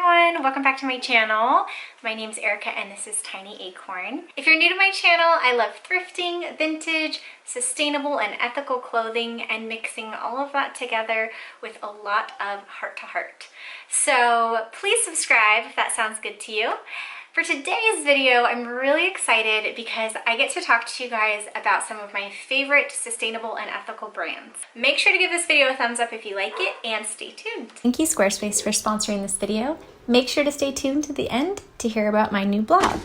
everyone, welcome back to my channel. My name's Erica and this is Tiny Acorn. If you're new to my channel, I love thrifting, vintage, sustainable and ethical clothing, and mixing all of that together with a lot of heart to heart. So please subscribe if that sounds good to you. For today's video, I'm really excited because I get to talk to you guys about some of my favorite sustainable and ethical brands. Make sure to give this video a thumbs up if you like it and stay tuned. Thank you Squarespace for sponsoring this video. Make sure to stay tuned to the end to hear about my new blog.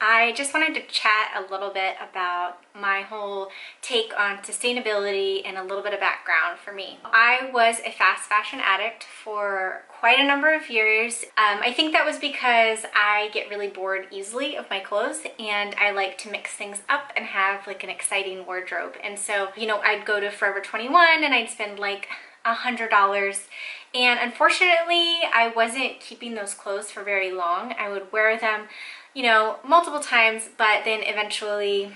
I just wanted to chat a little bit about my whole take on sustainability and a little bit of background for me. I was a fast fashion addict for quite a number of years. I think that was because I get really bored easily of my clothes and I like to mix things up and have like an exciting wardrobe. And so, you know, I'd go to Forever 21 and I'd spend like $100. And unfortunately, I wasn't keeping those clothes for very long. I would wear them, you know, multiple times, but then eventually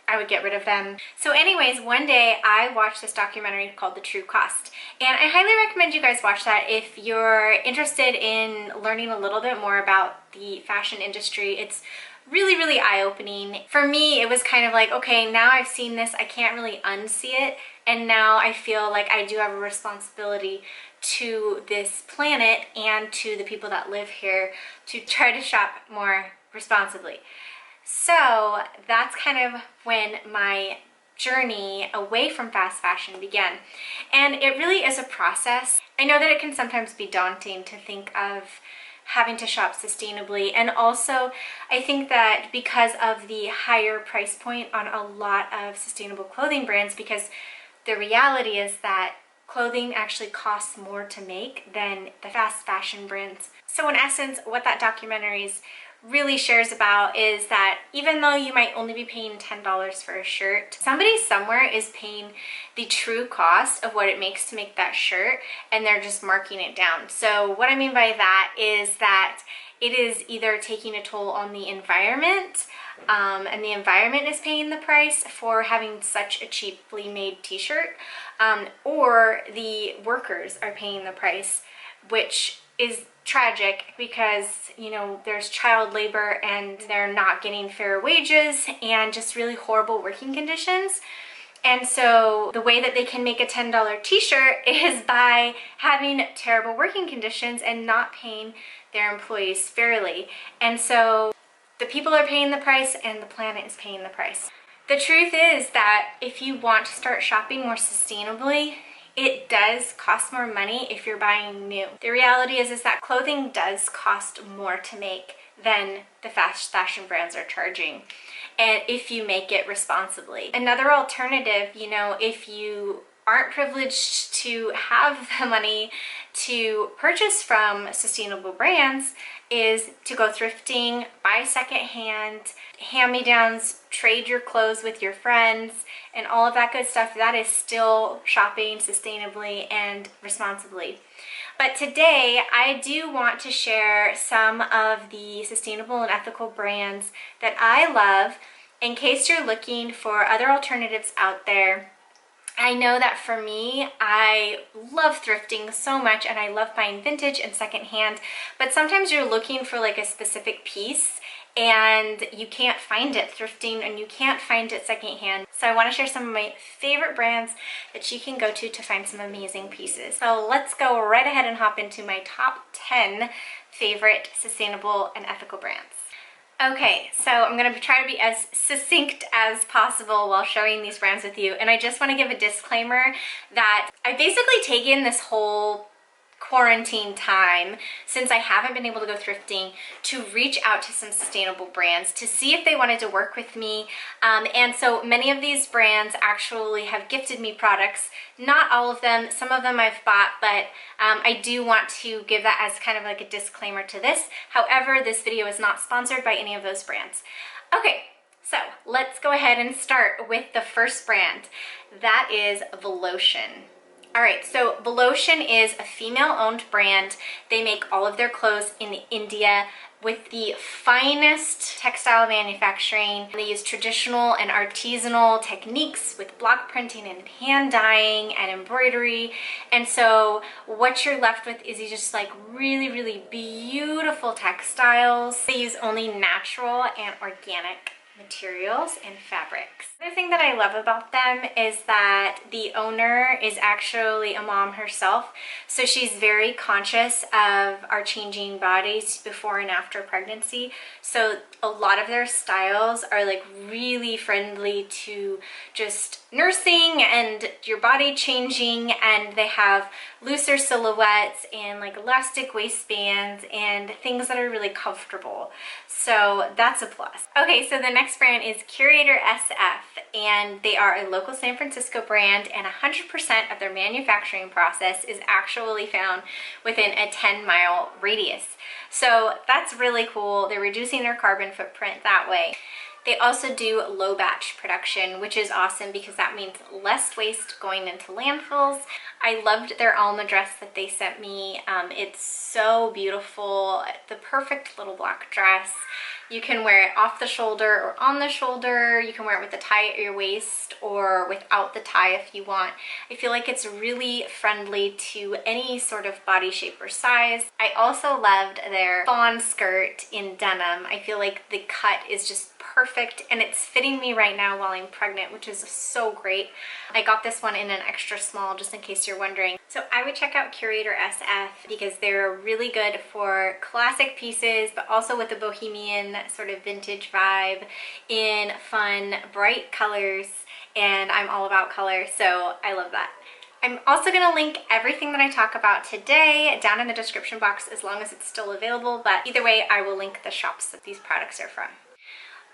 I would get rid of them. So anyways, one day I watched this documentary called The True Cost, and I highly recommend you guys watch that if you're interested in learning a little bit more about the fashion industry. It's really, really eye-opening. For me, it was kind of like, okay, now I've seen this, I can't really unsee it, and now I feel like I do have a responsibility to this planet and to the people that live here to try to shop more responsibly. So that's kind of when my journey away from fast fashion began. And it really is a process. I know that it can sometimes be daunting to think of having to shop sustainably, and also I think that because of the higher price point on a lot of sustainable clothing brands, because the reality is that clothing actually costs more to make than the fast fashion brands. So in essence, what that documentary really shares about is that even though you might only be paying $10 for a shirt, somebody somewhere is paying the true cost of what it makes to make that shirt, and they're just marking it down. So what I mean by that is that it is either taking a toll on the environment, and the environment is paying the price for having such a cheaply made t-shirt, or the workers are paying the price, which is tragic because, you know, there's child labor and they're not getting fair wages and just really horrible working conditions. And so the way that they can make a $10 t-shirt is by having terrible working conditions and not paying their employees fairly. And so the people are paying the price and the planet is paying the price. The truth is that if you want to start shopping more sustainably, it does cost more money if you're buying new. The reality is that clothing does cost more to make than the fast fashion brands are charging, and if you make it responsibly. Another alternative, you know, if you aren't privileged to have the money to purchase from sustainable brands, is to go thrifting, buy secondhand, hand-me-downs, trade your clothes with your friends, and all of that good stuff. That is still shopping sustainably and responsibly. But today I do want to share some of the sustainable and ethical brands that I love in case you're looking for other alternatives out there. I know that for me, I love thrifting so much and I love buying vintage and secondhand, but sometimes you're looking for like a specific piece and you can't find it thrifting and you can't find it secondhand. So I want to share some of my favorite brands that you can go to find some amazing pieces. So let's go right ahead and hop into my top 10 favorite sustainable and ethical brands. Okay, so I'm going to try to be as succinct as possible while showing these brands with you. And I just want to give a disclaimer that I've basically taken this whole quarantine time, since I haven't been able to go thrifting, to reach out to some sustainable brands to see if they wanted to work with me. And so many of these brands actually have gifted me products. Not all of them, some of them I've bought, but I do want to give that as kind of like a disclaimer to this. However, this video is not sponsored by any of those brands. Okay, so let's go ahead and start with the first brand. That is Voloshin. All right, so Voloshin is a female-owned brand. They make all of their clothes in India with the finest textile manufacturing. They use traditional and artisanal techniques with block printing and hand dyeing and embroidery. And so what you're left with is just like really, really beautiful textiles. They use only natural and organic materials and fabrics. The other thing that I love about them is that the owner is actually a mom herself, so she's very conscious of our changing bodies before and after pregnancy. So a lot of their styles are like really friendly to just nursing and your body changing, and they have looser silhouettes and like elastic waistbands and things that are really comfortable. So that's a plus. Okay, so the next brand is Curator SF, and they are a local San Francisco brand, and 100% of their manufacturing process is actually found within a 10-mile radius. So that's really cool. They're reducing their carbon footprint that way. They also do low batch production, which is awesome because that means less waste going into landfills. I loved their Alma dress that they sent me. It's so beautiful. The perfect little black dress. You can wear it off the shoulder or on the shoulder. You can wear it with a tie at your waist or without the tie if you want. I feel like it's really friendly to any sort of body shape or size. I also loved their fawn skirt in denim. I feel like the cut is just perfect, and it's fitting me right now while I'm pregnant, which is so great. I got this one in an extra small, just in case you're wondering. So I would check out Curator SF because they're really good for classic pieces, but also with a bohemian sort of vintage vibe in fun, bright colors, and I'm all about color, so I love that. I'm also going to link everything that I talk about today down in the description box as long as it's still available, but either way, I will link the shops that these products are from.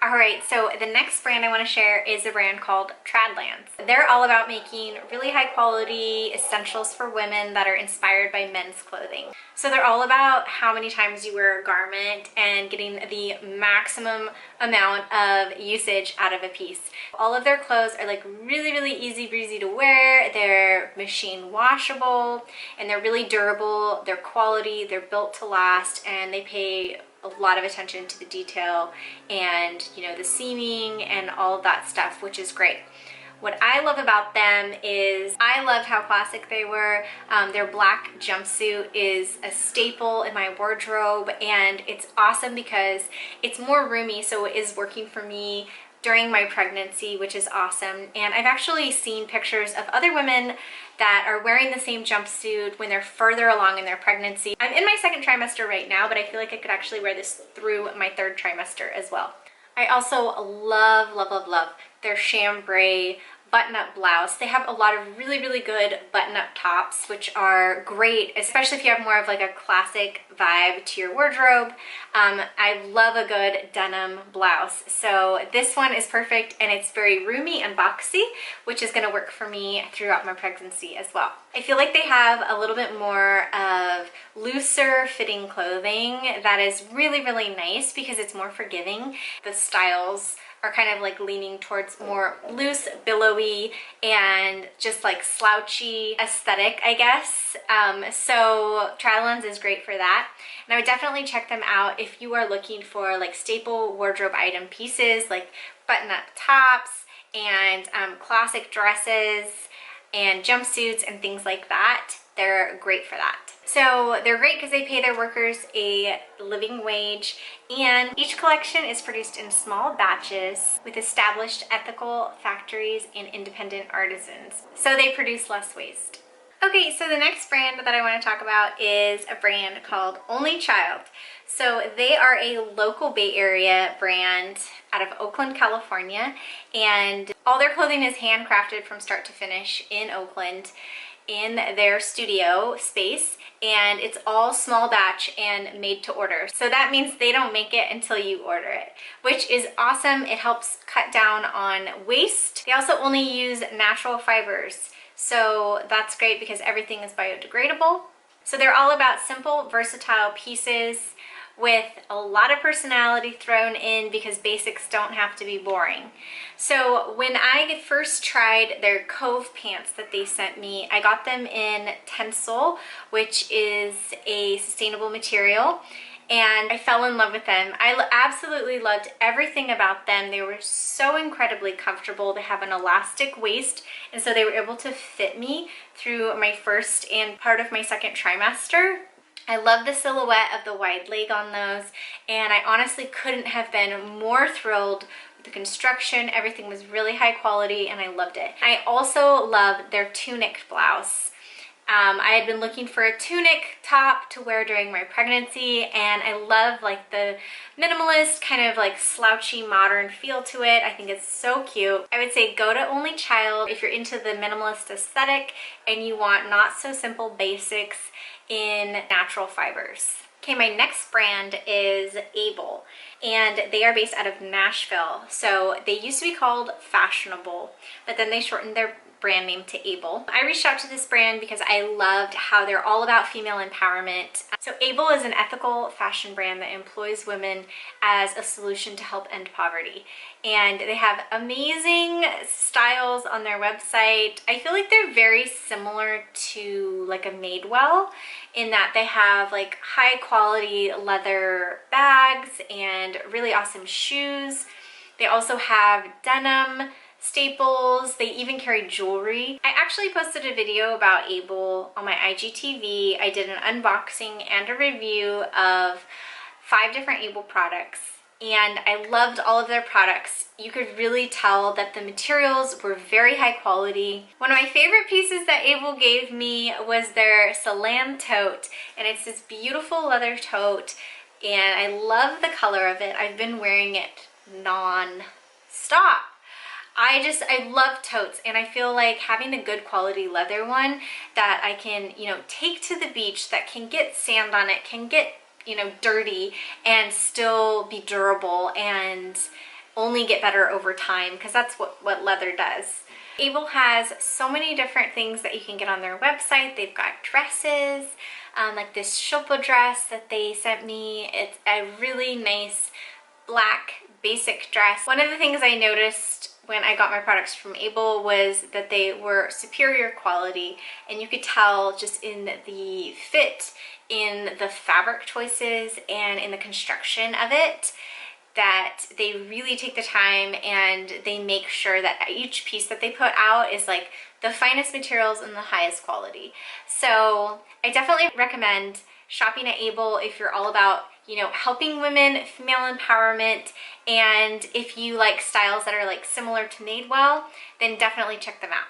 All right, so the next brand I want to share is a brand called Tradlands. They're all about making really high quality essentials for women that are inspired by men's clothing. So they're all about how many times you wear a garment and getting the maximum amount of usage out of a piece. All of their clothes are like really, really easy breezy to wear. They're machine washable and they're really durable. They're quality, they're built to last, and they pay a lot of attention to the detail and, you know, the seaming and all of that stuff, which is great. What I love about them is I loved how classic they were. Their black jumpsuit is a staple in my wardrobe, and it's awesome because it's more roomy, so it is working for me during my pregnancy, which is awesome. And I've actually seen pictures of other women that are wearing the same jumpsuit when they're further along in their pregnancy. I'm in my second trimester right now, but I feel like I could actually wear this through my third trimester as well. I also love, love, love, love their chambray button-up blouse. They have a lot of really, really good button-up tops, which are great, especially if you have more of like a classic vibe to your wardrobe. I love a good denim blouse. So this one is perfect, and it's very roomy and boxy, which is gonna work for me throughout my pregnancy as well. I feel like they have a little bit more of looser fitting clothing that is really, really nice because it's more forgiving. The styles are kind of like leaning towards more loose, billowy, and just like slouchy aesthetic, I guess. So Tradlands is great for that. And I would definitely check them out if you are looking for like staple wardrobe item pieces, like button-up tops and classic dresses and jumpsuits and things like that. They're great for that. So they're great because they pay their workers a living wage, and each collection is produced in small batches with established ethical factories and independent artisans. So they produce less waste. Okay, so the next brand that I want to talk about is a brand called Only Child. So they are a local Bay Area brand out of Oakland, California, and all their clothing is handcrafted from start to finish in Oakland. in their studio space, and it's all small batch and made to order. So that means they don't make it until you order it, which is awesome. It helps cut down on waste. They also only use natural fibers, so that's great because everything is biodegradable. So they're all about simple, versatile pieces with a lot of personality thrown in because basics don't have to be boring. So when I first tried their Cove pants that they sent me, I got them in Tencel, which is a sustainable material, and I fell in love with them. I absolutely loved everything about them. They were so incredibly comfortable. They have an elastic waist, and so they were able to fit me through my first and part of my second trimester. I love the silhouette of the wide leg on those, and I honestly couldn't have been more thrilled with the construction. Everything was really high quality and I loved it. I also love their tunic blouse. I had been looking for a tunic top to wear during my pregnancy, and I love like the minimalist kind of like slouchy modern feel to it. I think it's so cute. I would say go to Only Child if you're into the minimalist aesthetic and you want not so simple basics in natural fibers. Okay, my next brand is Abel, and they are based out of Nashville. So they used to be called Fashionable, but then they shortened their brand name to Abel. I reached out to this brand because I loved how they're all about female empowerment. So Abel is an ethical fashion brand that employs women as a solution to help end poverty. And they have amazing styles on their website. I feel like they're very similar to like a Madewell in that they have like high quality leather bags and really awesome shoes. They also have denim staples. They even carry jewelry. I actually posted a video about Abel on my IGTV. I did an unboxing and a review of 5 different Abel products, and I loved all of their products. You could really tell that the materials were very high quality. One of my favorite pieces that Abel gave me was their Sézane tote, and it's this beautiful leather tote, and I love the color of it. I've been wearing it non-stop. I love totes, and I feel like having a good quality leather one that I can, you know, take to the beach, that can get sand on it, can get, you know, dirty and still be durable and only get better over time, because that's what leather does. Abel has so many different things that you can get on their website. They've got dresses, like this shopo dress that they sent me. It's a really nice black basic dress. One of the things I noticed when I got my products from Abel was that they were superior quality, and you could tell just in the fit, in the fabric choices, and in the construction of it, that they really take the time and they make sure that each piece that they put out is like the finest materials and the highest quality. So I definitely recommend shopping at Abel if you're all about, you know, helping women, female empowerment, and if you like styles that are like similar to Madewell, then definitely check them out.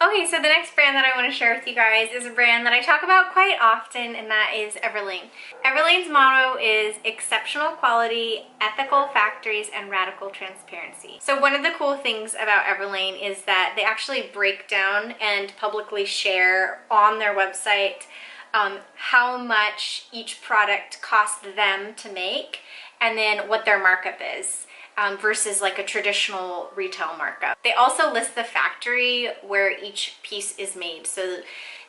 Okay, so the next brand that I want to share with you guys is a brand that I talk about quite often, and that is Everlane. Everlane's motto is exceptional quality, ethical factories, and radical transparency. So one of the cool things about Everlane is that they actually break down and publicly share on their website how much each product costs them to make, and then what their markup is. Versus like a traditional retail markup. They also list the factory where each piece is made. So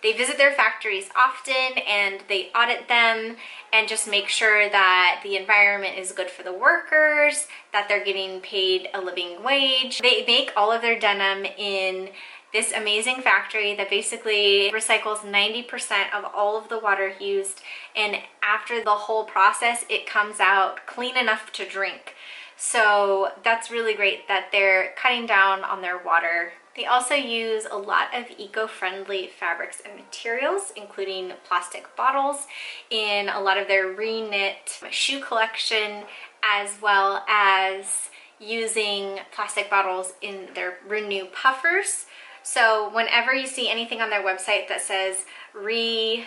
they visit their factories often and they audit them and just make sure that the environment is good for the workers, that they're getting paid a living wage. They make all of their denim in this amazing factory that basically recycles 90% of all of the water used, and after the whole process it comes out clean enough to drink. So that's really great that they're cutting down on their water. They also use a lot of eco-friendly fabrics and materials, including plastic bottles in a lot of their re-knit shoe collection, as well as using plastic bottles in their Renew puffers. So whenever you see anything on their website that says renew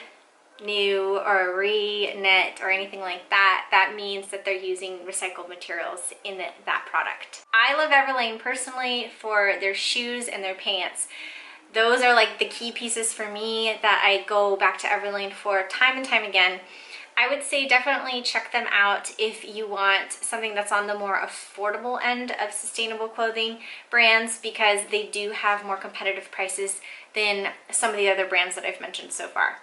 or re-knit or anything like that, that means that they're using recycled materials in that product. I love Everlane personally for their shoes and their pants. Those are like the key pieces for me that I go back to Everlane for time and time again. I would say definitely check them out if you want something that's on the more affordable end of sustainable clothing brands, because they do have more competitive prices than some of the other brands that I've mentioned so far.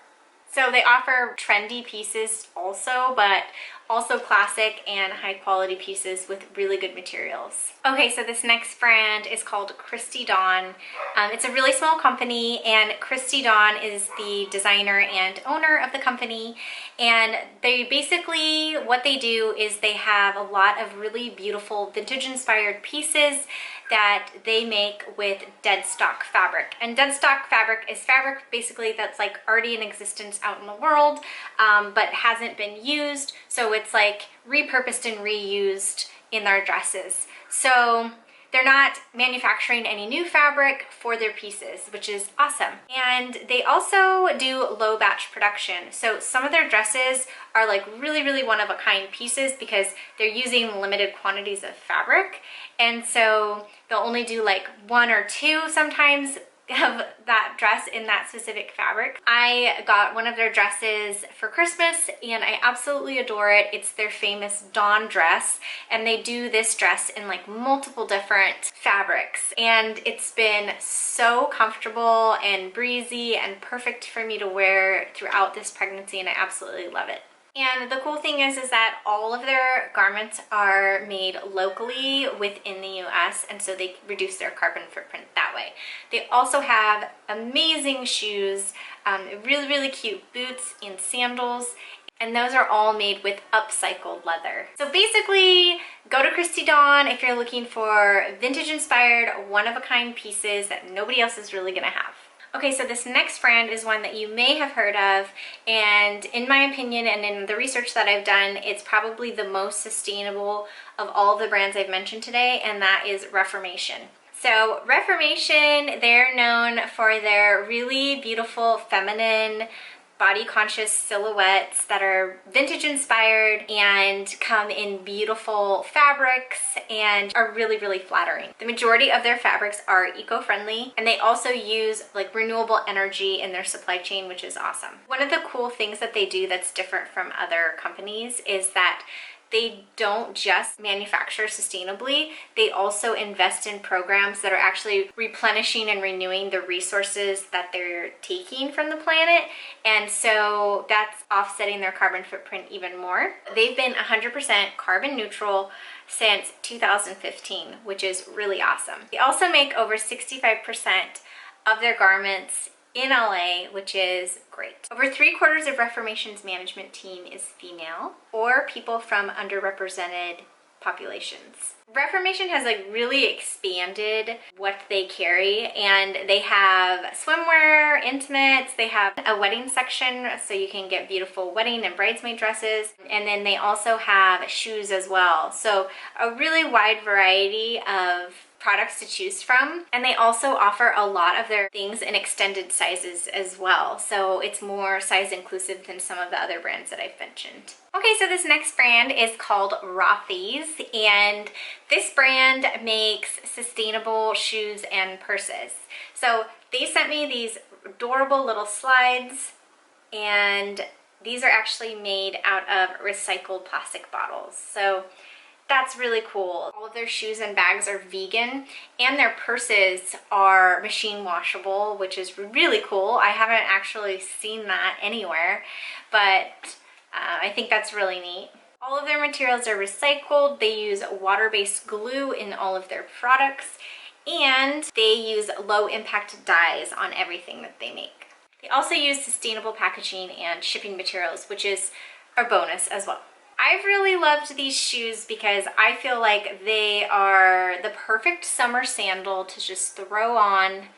So they offer trendy pieces also, but also classic and high quality pieces with really good materials. Okay, so this next brand is called Christy Dawn. It's a really small company, and Christy Dawn is the designer and owner of the company. And they basically, what they do is they have a lot of really beautiful vintage inspired pieces that they make with dead stock fabric. And dead stock fabric is fabric basically that's like already in existence out in the world, but hasn't been used. So it's like repurposed and reused in their dresses. So they're not manufacturing any new fabric for their pieces, which is awesome. And they also do low batch production. So some of their dresses are like really one of a kind pieces because they're using limited quantities of fabric. And so they'll only do like 1 or 2 sometimes of that dress in that specific fabric. I got one of their dresses for Christmas and I absolutely adore it. It's their famous Dawn dress, and they do this dress in like multiple different fabrics, and it's been so comfortable and breezy and perfect for me to wear throughout this pregnancy, and I absolutely love it. And the cool thing is that all of their garments are made locally within the US, and so they reduce their carbon footprint that way. They also have amazing shoes, really cute boots and sandals, and those are all made with upcycled leather. So basically, go to Christy Dawn if you're looking for vintage inspired, one-of-a-kind pieces that nobody else is really gonna have. Okay, so this next brand is one that you may have heard of, and in my opinion and in the research that I've done, it's probably the most sustainable of all the brands I've mentioned today, and that is Reformation. So Reformation, they're known for their really beautiful feminine body conscious silhouettes that are vintage inspired and come in beautiful fabrics and are really flattering. The majority of their fabrics are eco-friendly, and they also use like renewable energy in their supply chain, which is awesome. One of the cool things that they do that's different from other companies is that they don't just manufacture sustainably, they also invest in programs that are actually replenishing and renewing the resources that they're taking from the planet, and so that's offsetting their carbon footprint even more. They've been 100% carbon neutral since 2015, which is really awesome. They also make over 65% of their garments in LA, which is great. Over 3/4 of Reformation's management team is female or people from underrepresented populations. Reformation has like really expanded what they carry, and they have swimwear, intimates, they have a wedding section so you can get beautiful wedding and bridesmaid dresses, and then they also have shoes as well. So a really wide variety of products to choose from, and they also offer a lot of their things in extended sizes as well, so it's more size inclusive than some of the other brands that I've mentioned. Okay, so this next brand is called ROTHY'S, and this brand makes sustainable shoes and purses. So they sent me these adorable little slides, and these are actually made out of recycled plastic bottles. So that's really cool. All of their shoes and bags are vegan, and their purses are machine washable, which is really cool. I haven't actually seen that anywhere, but I think that's really neat. All of their materials are recycled. They use water-based glue in all of their products, and they use low impact dyes on everything that they make. They also use sustainable packaging and shipping materials, which is a bonus as well. I've really loved these shoes because I feel like they are the perfect summer sandal to just throw on.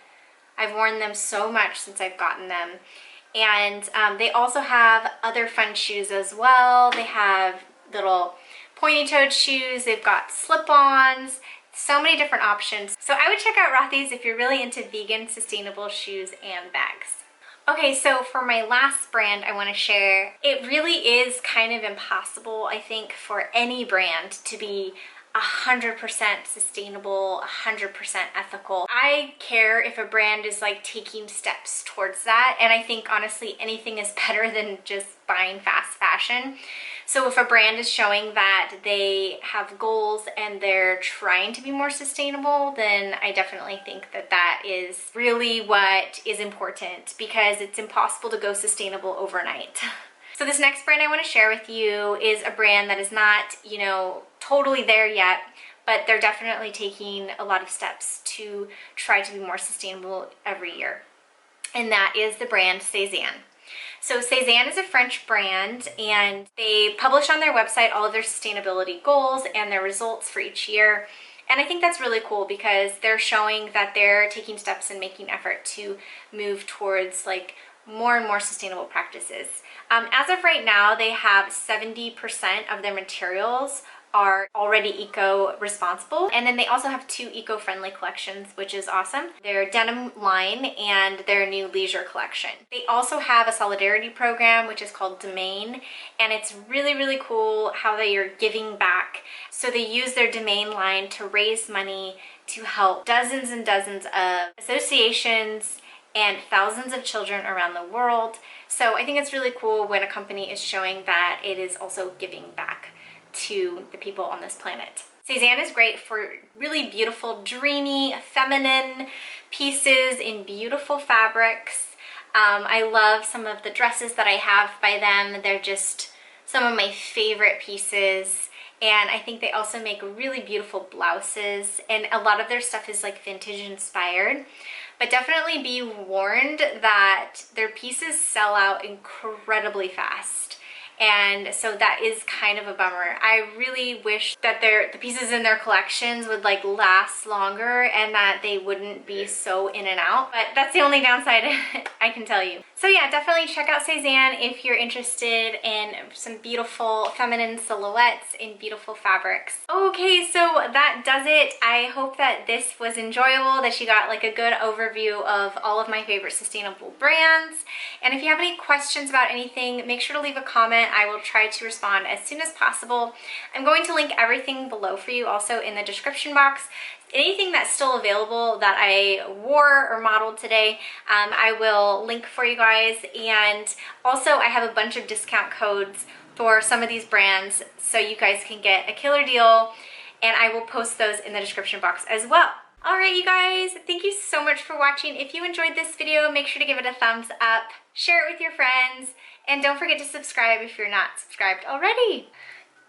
I've worn them so much since I've gotten them. And they also have other fun shoes as well. They have little pointy-toed shoes. They've got slip-ons. So many different options. So I would check out ROTHY'S if you're really into vegan, sustainable shoes and bags. Okay, so for my last brand I want to share, it really is kind of impossible, I think, for any brand to be 100% sustainable, 100% ethical. I care if a brand is like taking steps towards that, and I think honestly anything is better than just buying fast fashion. So if a brand is showing that they have goals and they're trying to be more sustainable, then I definitely think that that is really what is important, because it's impossible to go sustainable overnight. So this next brand I want to share with you is a brand that is not, you know, totally there yet, but they're definitely taking a lot of steps to try to be more sustainable every year. And that is the brand Sézane. So Sézane is a French brand, and they publish on their website all of their sustainability goals and their results for each year. And I think that's really cool because they're showing that they're taking steps and making effort to move towards like more and more sustainable practices. As of right now, they have 70% of their materials are already eco-responsible, and then they also have 2 eco-friendly collections, which is awesome. Their denim line and their new leisure collection. They also have a solidarity program, which is called Domain, and it's really, really cool how they are giving back. So they use their Domain line to raise money to help dozens and dozens of associations and thousands of children around the world. So I think it's really cool when a company is showing that it is also giving back to the people on this planet. Sézane is great for really beautiful, dreamy, feminine pieces in beautiful fabrics. I love some of the dresses that I have by them. They're just some of my favorite pieces. And I think they also make really beautiful blouses, and a lot of their stuff is like vintage inspired. But definitely be warned that their pieces sell out incredibly fast. And so that is kind of a bummer. I really wish that the pieces in their collections would like last longer and that they wouldn't be so in and out. But that's the only downside I can tell you. So yeah, definitely check out Sézane if you're interested in some beautiful feminine silhouettes in beautiful fabrics. Okay, so that does it. I hope that this was enjoyable, that you got like a good overview of all of my favorite sustainable brands. And if you have any questions about anything, make sure to leave a comment. I will try to respond as soon as possible. I'm going to link everything below for you also in the description box. Anything that's still available that I wore or modeled today, I will link for you guys. And also I have a bunch of discount codes for some of these brands so you guys can get a killer deal, and I will post those in the description box as well. Alright you guys, thank you so much for watching. If you enjoyed this video, make sure to give it a thumbs up, share it with your friends, and don't forget to subscribe if you're not subscribed already.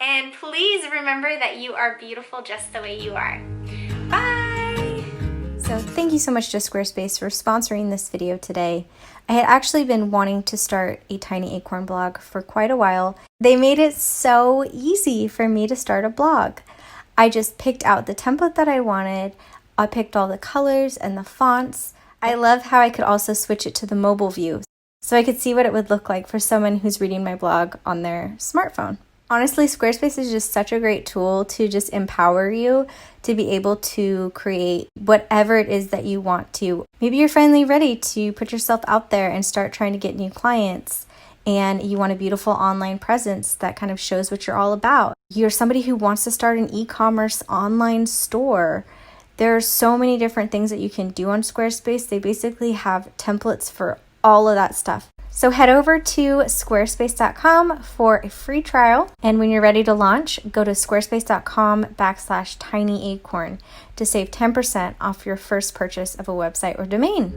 And please remember that you are beautiful just the way you are. Bye! So thank you so much to Squarespace for sponsoring this video today. I had actually been wanting to start a tiny acorn blog for quite a while. They made it so easy for me to start a blog. I just picked out the template that I wanted. I picked all the colors and the fonts. I love how I could also switch it to the mobile view, so I could see what it would look like for someone who's reading my blog on their smartphone. Honestly, Squarespace is just such a great tool to just empower you to be able to create whatever it is that you want to. Maybe you're finally ready to put yourself out there and start trying to get new clients, and you want a beautiful online presence that kind of shows what you're all about. You're somebody who wants to start an e-commerce online store. There are so many different things that you can do on Squarespace. They basically have templates for all of that stuff. So head over to squarespace.com for a free trial. And when you're ready to launch, go to squarespace.com/tinyacorn to save 10% off your first purchase of a website or domain.